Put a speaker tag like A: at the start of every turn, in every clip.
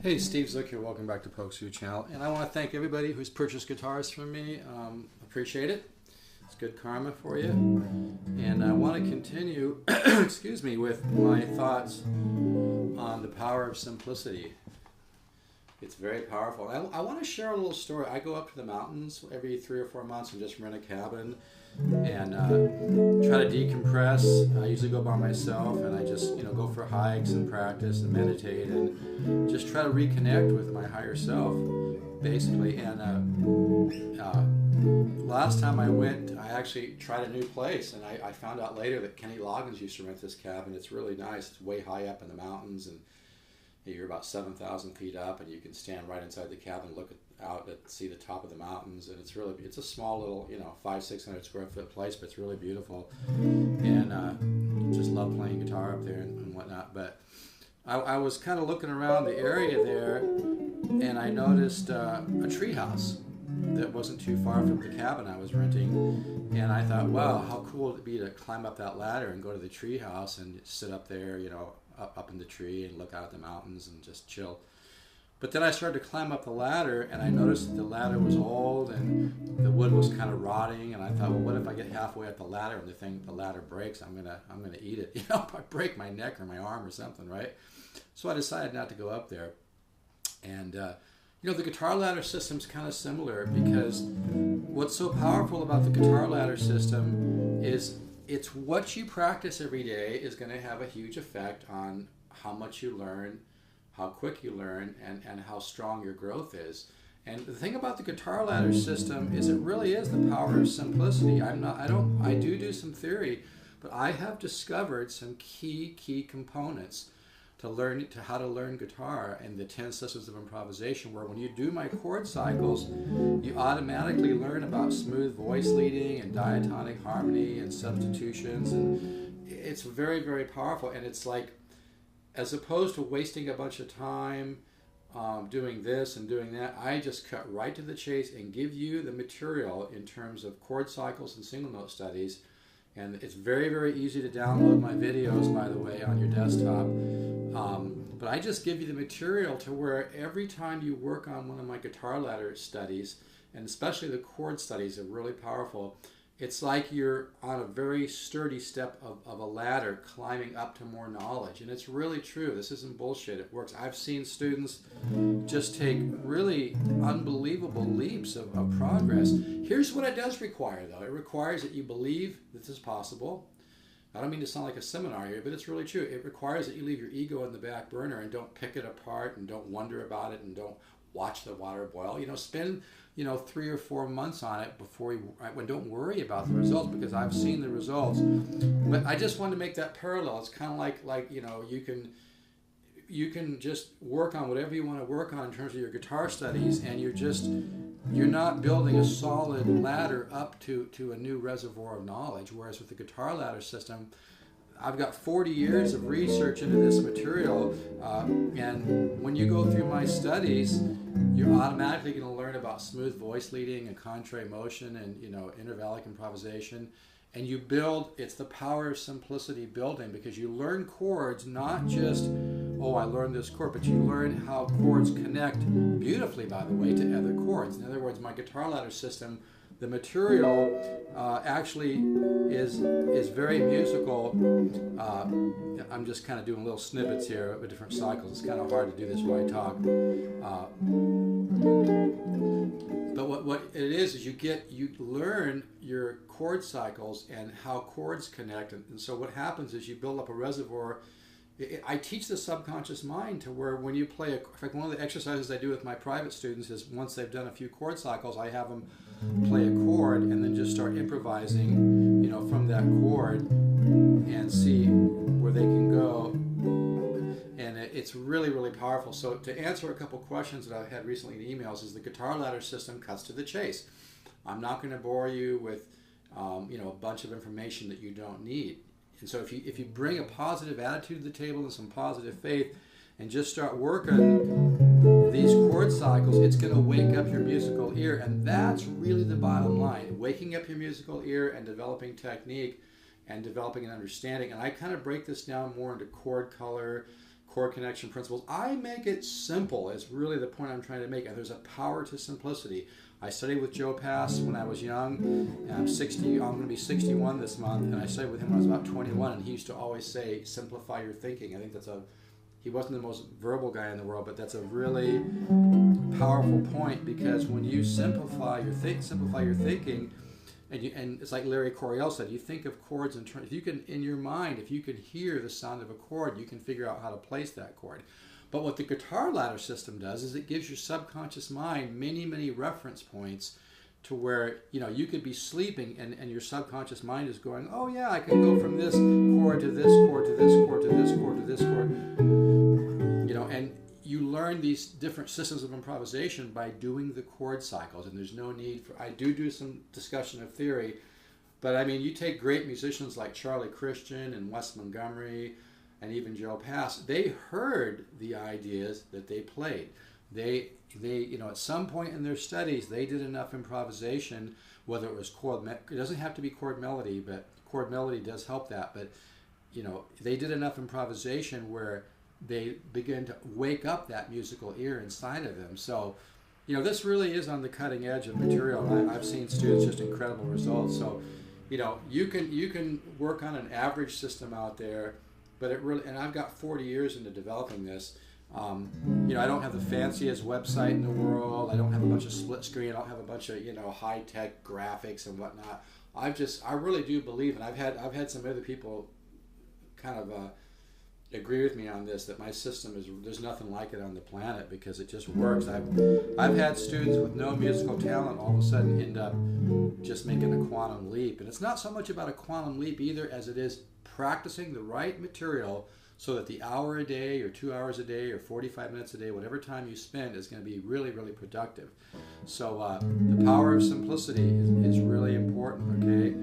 A: Hey, Steve Zook here. Welcome back to Pokesoo Channel. And I want to thank everybody who's purchased guitars from me. Appreciate it. It's good karma for you. And I want to continue, excuse me, with my thoughts on the power of simplicity. It's very powerful. I want to share a little story. I go up to the mountains every 3 or 4 months and just rent a cabin and try to decompress. I usually go by myself and I just go for hikes and practice and meditate and just try to reconnect with my higher self, basically. And last time I went, I actually tried a new place, and I found out later that Kenny Loggins used to rent this cabin. It's really nice. It's way high up in the mountains, and you're about 7,000 feet up, and you can stand right inside the cabin, look out and see the top of the mountains. And it's a small little 500-600 square foot place, but it's really beautiful. And just love playing guitar up there and whatnot. But I was kind of looking around the area there, and I noticed a tree house that wasn't too far from the cabin I was renting. And I thought, wow, how cool would it be to climb up that ladder and go to the tree house and sit up there, up in the tree and look out at the mountains and just chill. But then I started to climb up the ladder, and I noticed that the ladder was old and the wood was kind of rotting. And I thought, well, what if I get halfway up the ladder and the ladder breaks? I'm gonna eat it. If I break my neck or my arm or something, right? So I decided not to go up there. And the guitar ladder system's kind of similar, because what's so powerful about the guitar ladder system is it's what you practice every day is going to have a huge effect on how much you learn, how quick you learn, and how strong your growth is. And the thing about the guitar ladder system is it really is the power of simplicity. I do some theory, but I have discovered some key components to how to learn guitar and the 10 systems of improvisation, where when you do my chord cycles, you automatically learn about smooth voice leading and diatonic harmony and substitutions, and it's very, very powerful. And it's like, as opposed to wasting a bunch of time doing this and doing that, I just cut right to the chase and give you the material in terms of chord cycles and single note studies. And it's very, very easy to download my videos, by the way, on your desktop. But I just give you the material to where every time you work on one of my guitar ladder studies, and especially the chord studies are really powerful, it's like you're on a very sturdy step of a ladder climbing up to more knowledge. And it's really true. This isn't bullshit. It works. I've seen students just take really unbelievable leaps of progress. Here's what it does require, though. It requires that you believe that this is possible. I don't mean to sound like a seminar here, but it's really true. It requires that you leave your ego in the back burner and don't pick it apart and don't wonder about it and don't watch the water boil. Spend 3 or 4 months on it before don't worry about the results, because I've seen the results. But I just wanted to make that parallel. It's kind of like you can just work on whatever you want to work on in terms of your guitar studies, and you're not building a solid ladder up to a new reservoir of knowledge. Whereas with the guitar ladder system, I've got 40 years of research into this material, and when you go through my studies, you're automatically going to learn about smooth voice leading and contrary motion and intervallic improvisation. And you build, it's the power of simplicity building, because you learn chords, not just, oh, I learned this chord, but you learn how chords connect beautifully, by the way, to other chords. In other words, my guitar ladder system, the material actually is very musical. I'm just kind of doing little snippets here of different cycles. It's kind of hard to do this while I talk. But what it is you learn your chord cycles and how chords connect. And so what happens is you build up a reservoir. I teach the subconscious mind to where when you play, in fact, one of the exercises I do with my private students is once they've done a few chord cycles, I have them play a chord and then just start improvising, from that chord and see where they can go. And it's really, really powerful. So to answer a couple questions that I've had recently in emails, is the guitar ladder system cuts to the chase. I'm not going to bore you with, a bunch of information that you don't need. And so if you bring a positive attitude to the table and some positive faith and just start working these chord cycles, it's going to wake up your musical ear. And that's really the bottom line. Waking up your musical ear and developing technique and developing an understanding. And I kind of break this down more into chord color chord connection principles. I make it simple is really the point I'm trying to make. And there's a power to simplicity. I studied with Joe Pass when I was young, and I'm going to be 61 this month, and I studied with him when I was about 21, and he used to always say, simplify your thinking. I think he wasn't the most verbal guy in the world, but that's a really powerful point, because when you simplify your thinking, and it's like Larry Coryell said, you think of chords in terms, if you can, in your mind, if you can hear the sound of a chord, you can figure out how to place that chord. But what the guitar ladder system does is it gives your subconscious mind many, many reference points to where, you could be sleeping and your subconscious mind is going, oh yeah, I can go from this chord to this chord to this chord to this chord to this chord. And you learn these different systems of improvisation by doing the chord cycles, and there's no need for, I do some discussion of theory, but I mean, you take great musicians like Charlie Christian and Wes Montgomery and even Joe Pass, they heard the ideas that they played. They at some point in their studies, they did enough improvisation, whether it was it doesn't have to be chord melody, but chord melody does help that, but they did enough improvisation where they begin to wake up that musical ear inside of them. So, this really is on the cutting edge of material. I've seen students just incredible results. So, you can work on an average system out there, but it really, and I've got 40 years into developing this. I don't have the fanciest website in the world. I don't have a bunch of split screen. I don't have a bunch of high tech graphics and whatnot. I really do believe, and I've had some other people kind of agree with me on this, that my system there's nothing like it on the planet, because it just works. I've had students with no musical talent all of a sudden end up just making a quantum leap, and it's not so much about a quantum leap either as it is practicing the right material, so that the hour a day or 2 hours a day or 45 minutes a day, whatever time you spend, is going to be really, really productive. So the power of simplicity is really important, okay?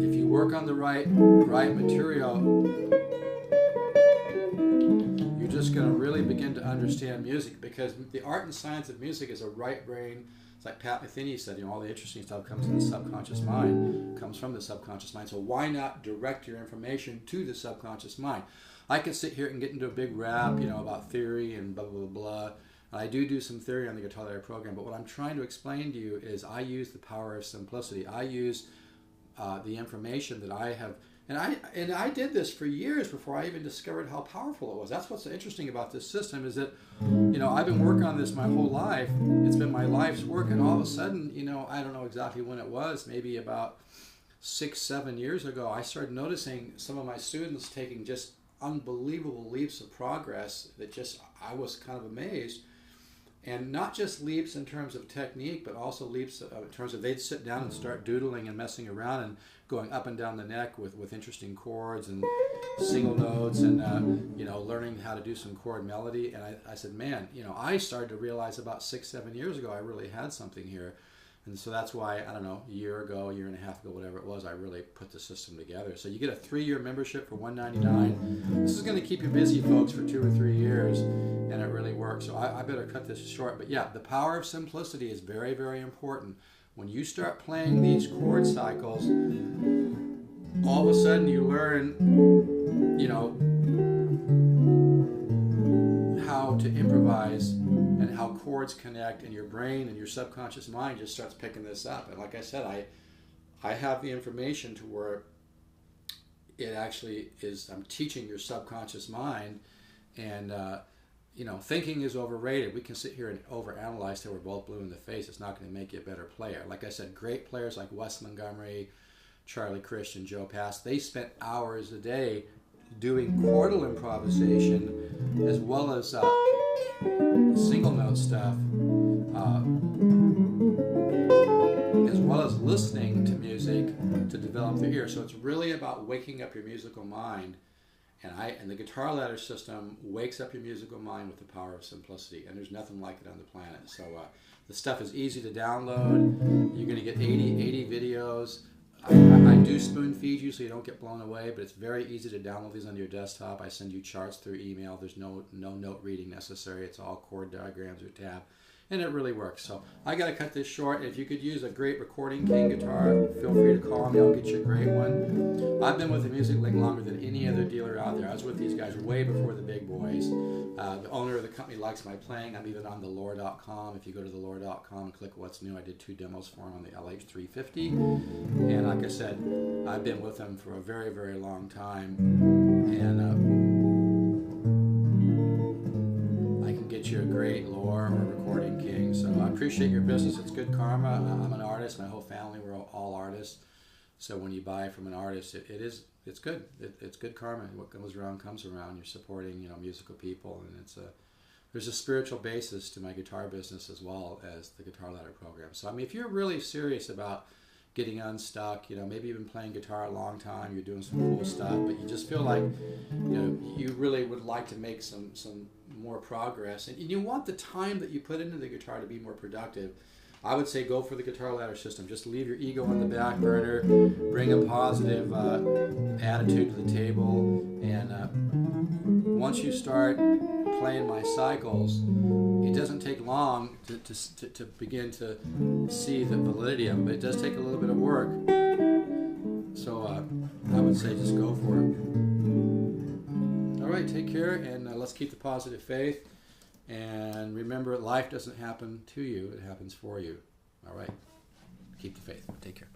A: If you work on the right material, you're just going to really begin to understand music, because the art and science of music is a right brain. It's like Pat Metheny said, all the interesting stuff comes from the subconscious mind, So why not direct your information to the subconscious mind? I could sit here and get into a big rap, about theory and blah, blah, blah, blah. I do some theory on the Guitar Ladder program, but what I'm trying to explain to you is I use the power of simplicity. I use the information that I have, and I did this for years before I even discovered how powerful it was. That's what's so interesting about this system, is that I've been working on this my whole life. It's been my life's work, and all of a sudden, I don't know exactly when it was, maybe about 6-7 years ago, I started noticing some of my students taking just unbelievable leaps of progress that I was kind of amazed. And not just leaps in terms of technique, but also leaps in terms of they'd sit down and start doodling and messing around and going up and down the neck with interesting chords and single notes and learning how to do some chord melody. And I said, man, I started to realize about 6-7 years ago I really had something here. And so that's why, I don't know, a year and a half ago, whatever it was, I really put the system together. So you get a 3-year membership for $199. This is going to keep you busy, folks, for 2 or 3 years, and it really works. So I better cut this short. But yeah, the power of simplicity is very, very important. When you start playing these chord cycles, all of a sudden you learn, how to improvise and how chords connect, and your brain and your subconscious mind just starts picking this up. And like I said, I have the information to where it actually is, I'm teaching your subconscious mind, and thinking is overrated. We can sit here and overanalyze till we're both blue in the face. It's not going to make you a better player. Like I said, great players like Wes Montgomery, Charlie Christian, Joe Pass, they spent hours a day doing chordal improvisation as well as single note stuff, as well as listening to music to develop their ear. So it's really about waking up your musical mind, and the Guitar Ladder system wakes up your musical mind with the power of simplicity, and there's nothing like it on the planet. So the stuff is easy to download. You're going to get 80 videos. I do spoon feed you so you don't get blown away, but it's very easy to download these on your desktop. I send you charts through email. There's no note reading necessary. It's all chord diagrams or tab. and it really works. So I got to cut this short. If you could use a great recording king guitar, feel free to call me. I'll get you a great one. I've been with the Music Link longer than any other dealer out there. I was with these guys way before the big boys. The owner of the company likes my playing. I'm even on the lore.com. If you go to the lore.com and click what's new, I did 2 demos for him on the LH350. And like I said, I've been with them for a very, very long time. And I can get you a great lore or recording king. So I appreciate your business. It's good karma. I'm an artist. My whole family, we're all artists. So when you buy from an artist, it's good. It's good karma. What goes around comes around. You're supporting, musical people, and there's a spiritual basis to my guitar business as well as the Guitar Ladder program. So I mean, if you're really serious about getting unstuck, maybe you've been playing guitar a long time, you're doing some cool stuff, but you just feel like, you really would like to make some more progress, and you want the time that you put into the guitar to be more productive, I would say go for the Guitar Ladder system. Just leave your ego on the back burner, bring a positive attitude to the table, and once you start playing my cycles, it doesn't take long to begin to see the validity of it, but it does take a little bit of work. So I would say just go for it. All right, take care, and let's keep the positive faith. And remember, life doesn't happen to you, it happens for you. All right, keep the faith. Take care.